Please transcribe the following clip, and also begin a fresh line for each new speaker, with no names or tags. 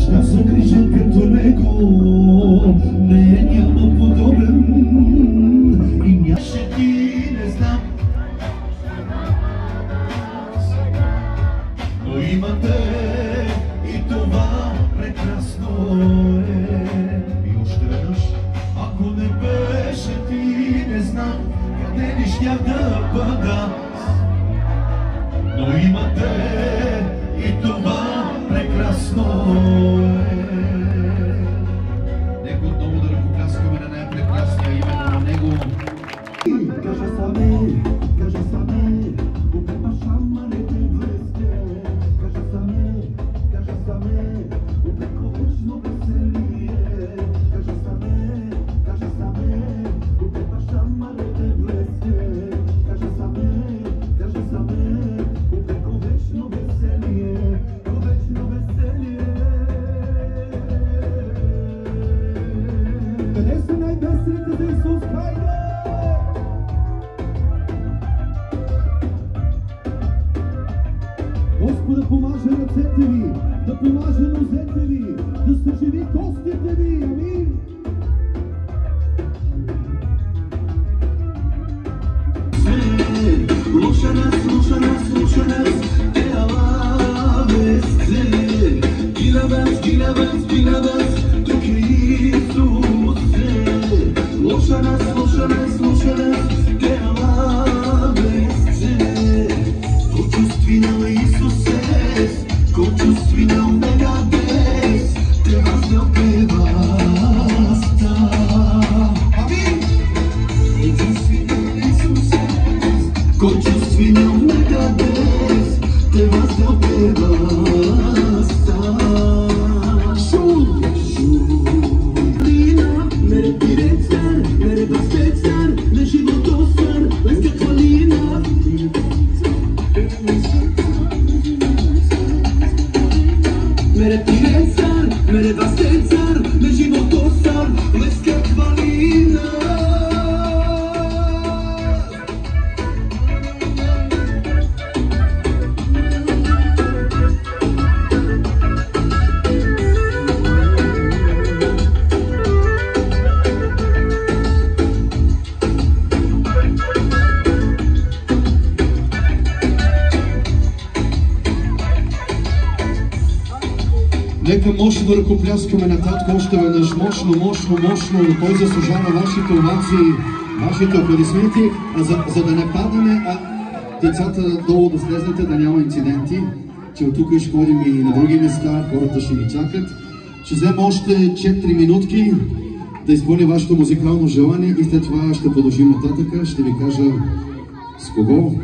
Баща загрижен като него, не няма подобен. И нямаше ти, не знам, но имате и това прекрасно е. И още веднъж, ако не беше ти, не знам къде ли щях да бъда. Но имате и това прекрасно е. Нека отново да ръкопляскаме на най-прекрасния името на него. Кажа саме, опепа шамарите влезте. Кажа саме, опеко вечно веселие. Кажа саме, опепа шамарите влезте. Кажа саме, опеко вечно веселие. Вечно веселие. Къде са най-веселите за Исус? Хайде! Господа помаже ръцете ви, да помаже нозете ви, да съживи костите ви. Амин! Слуша нас, те алабес, гилабес, тук е Исус. Слуша нас, те алабес, почувствинал Исус es, почувствинал Мегадес, те вас не опева ста. Амин! Почувствинал Мегадес, те вас не опева ста. Mere pirețar, mere baspețar, de životosar, leska kvalina. Mere pirețar, mere baspețar, de životosar, leska kvalina. Нека мощно да ръкопляскаме на татко още веднъж. Мощно. Той заслужава вашите овации, вашите аплодисменти, за да не падаме, а децата долу да слезнете, да няма инциденти, че от тук ще ходим и на други места, хората ще ни чакат. Ще взема още 4 минутки да изпълня вашето музикално желание и след това ще продължим нататък. Ще ви кажа с кого.